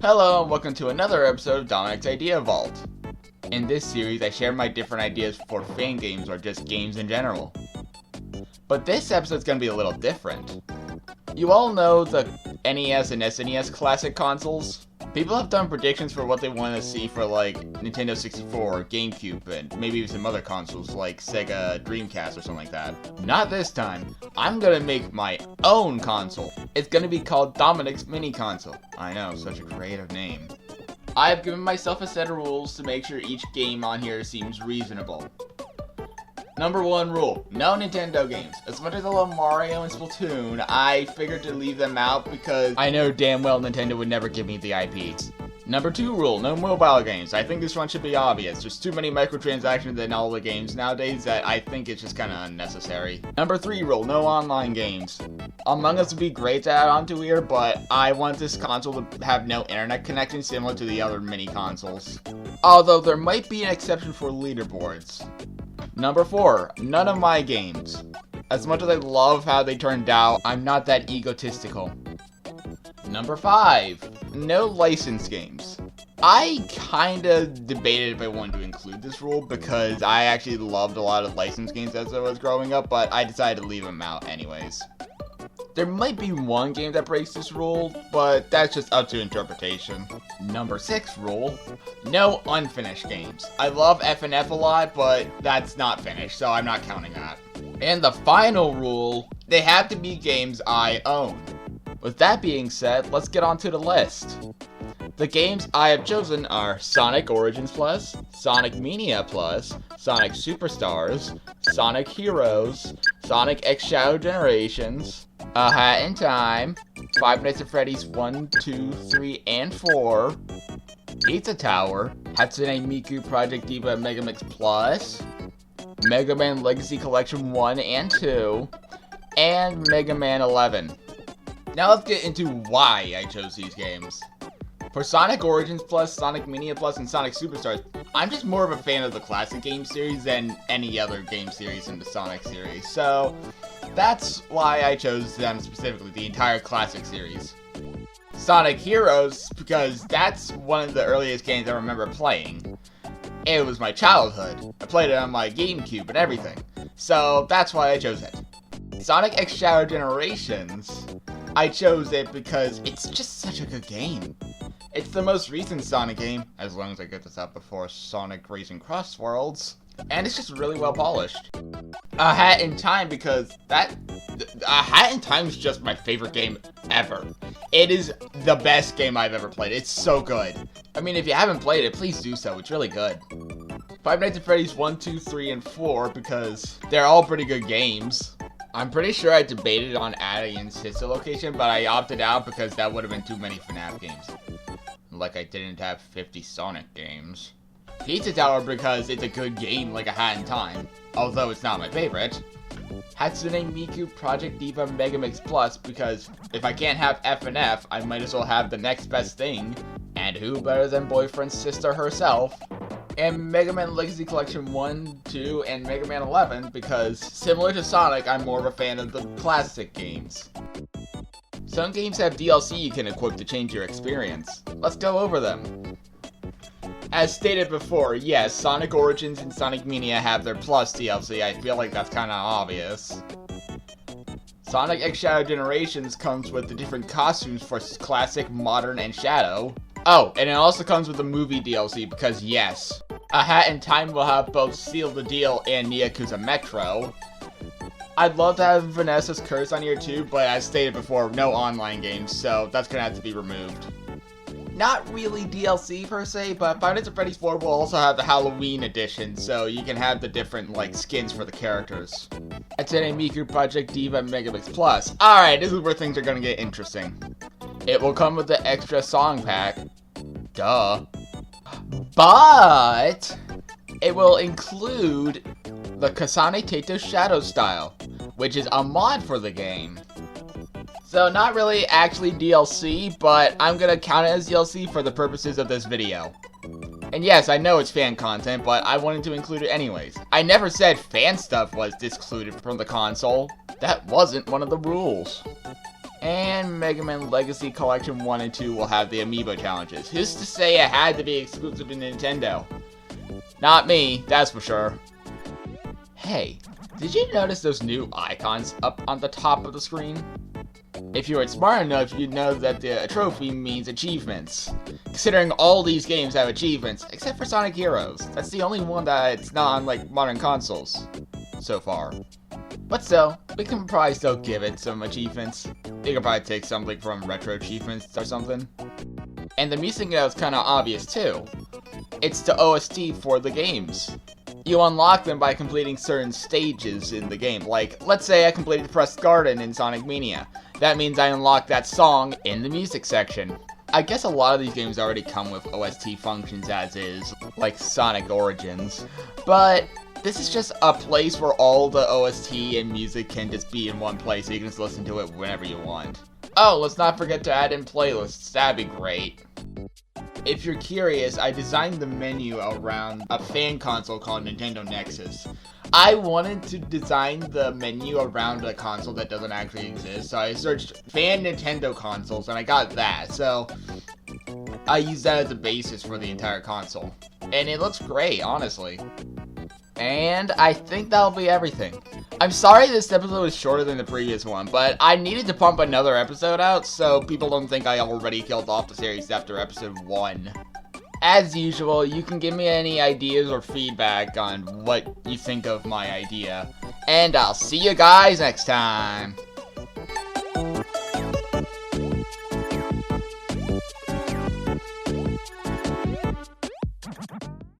Hello and welcome to another episode of Dominick's Idea Vault. In this series, I share my different ideas for fan games or just games in general. But this episode's gonna be a little different. You all know the NES and SNES classic consoles? People have done predictions for what they want to see for like Nintendo 64, GameCube, and maybe even some other consoles like Sega Dreamcast or something like that. Not this time. I'm gonna make my own console. It's gonna be called Dominick's Mini Console. I know, such a creative name. I have given myself a set of rules to make sure each game on here seems reasonable. Number 1 rule, no Nintendo games. As much as I love Mario and Splatoon, I figured to leave them out because I know damn well Nintendo would never give me the IPs. Number 2 rule, no mobile games. I think this one should be obvious. There's too many microtransactions in all the games nowadays that I think it's just kinda unnecessary. Number 3 rule, no online games. Among Us would be great to add onto here, but I want this console to have no internet connection similar to the other mini consoles. Although there might be an exception for leaderboards. Number 4, none of my games. As much as I love how they turned out, I'm not that egotistical. Number 5, no licensed games. I kinda debated if I wanted to include this rule because I actually loved a lot of licensed games as I was growing up, but I decided to leave them out anyways. There might be one game that breaks this rule, but that's just up to interpretation. Number 6 rule, no unfinished games. I love FNF a lot, but that's not finished, so I'm not counting that. And the final rule, they have to be games I own. With that being said, let's get on to the list. The games I have chosen are Sonic Origins Plus, Sonic Mania Plus, Sonic Superstars, Sonic Heroes, Sonic X Shadow Generations, A Hat in Time, Five Nights at Freddy's 1, 2, 3, and 4, Pizza Tower, Hatsune Miku Project Diva Megamix Plus, Mega Man Legacy Collection 1 and 2, and Mega Man 11. Now let's get into why I chose these games. For Sonic Origins Plus, Sonic Mania Plus, and Sonic Superstars, I'm just more of a fan of the classic game series than any other game series in the Sonic series, so that's why I chose them specifically, the entire classic series. Sonic Heroes, because that's one of the earliest games I remember playing. It was my childhood. I played it on my GameCube and everything, so that's why I chose it. Sonic X Shadow Generations, I chose it because it's just such a good game. It's the most recent Sonic game, as long as I get this out before Sonic Racing Cross Worlds, and it's just really well polished. A Hat in Time, because A Hat in Time is just my favorite game ever. It is the best game I've ever played. It's so good. I mean, if you haven't played it, please do so. It's really good. Five Nights at Freddy's 1, 2, 3, and 4, because they're all pretty good games. I'm pretty sure I debated on adding in Sister Location, but I opted out because that would have been too many FNAF games. Like I didn't have 50 Sonic games. Pizza Tower because it's a good game like A Hat in Time, although it's not my favorite. Hatsune Miku Project Diva Megamix Plus because if I can't have FNF, I might as well have the next best thing, and who better than boyfriend's sister herself. And Mega Man Legacy Collection 1, 2, and Mega Man 11 because, similar to Sonic, I'm more of a fan of the classic games. Some games have DLC you can equip to change your experience. Let's go over them. As stated before, yes, Sonic Origins and Sonic Mania have their Plus DLC. I feel like that's kinda obvious. Sonic X Shadow Generations comes with the different costumes for Classic, Modern, and Shadow. Oh, and it also comes with the movie DLC because yes, A Hat in Time will have both Seal the Deal and Yakuza Metro. I'd love to have Vanessa's Curse on here too, but as stated before, no online games, so that's gonna have to be removed. Not really DLC per se, but Five Nights at Freddy's 4 will also have the Halloween edition, so you can have the different, like, skins for the characters. Hatsune Miku Project Diva Megamix Plus. Alright, this is where things are gonna get interesting. It will come with the extra song pack. Duh. But it will include the Kasane Teito Shadow style, which is a mod for the game. So not really actually DLC, but I'm gonna count it as DLC for the purposes of this video. And yes, I know it's fan content, but I wanted to include it anyways. I never said fan stuff was excluded from the console. That wasn't one of the rules. And Mega Man Legacy Collection 1 and 2 will have the Amiibo challenges. Who's to say it had to be exclusive to Nintendo? Not me, that's for sure. Hey, did you notice those new icons up on the top of the screen? If you were smart enough, you'd know that the trophy means achievements. Considering all these games have achievements, except for Sonic Heroes. That's the only one that's not on, like, modern consoles. So far. But still, we can probably still give it some achievements. You can probably take something from retro achievements or something. And the music is kind of obvious too. It's the OST for the games. You unlock them by completing certain stages in the game. Like, let's say I completed Press Garden in Sonic Mania. That means I unlock that song in the music section. I guess a lot of these games already come with OST functions as is, like Sonic Origins. But this is just a place where all the OST and music can just be in one place, so you can just listen to it whenever you want. Oh, let's not forget to add in playlists, that'd be great. If you're curious, I designed the menu around a fan console called Nintendo Nexus. I wanted to design the menu around a console that doesn't actually exist, so I searched fan Nintendo consoles and I got that, so I used that as a basis for the entire console. And it looks great, honestly. And I think that'll be everything. I'm sorry this episode was shorter than the previous one, but I needed to pump another episode out so people don't think I already killed off the series after episode 1. As usual, you can give me any ideas or feedback on what you think of my idea. And I'll see you guys next time.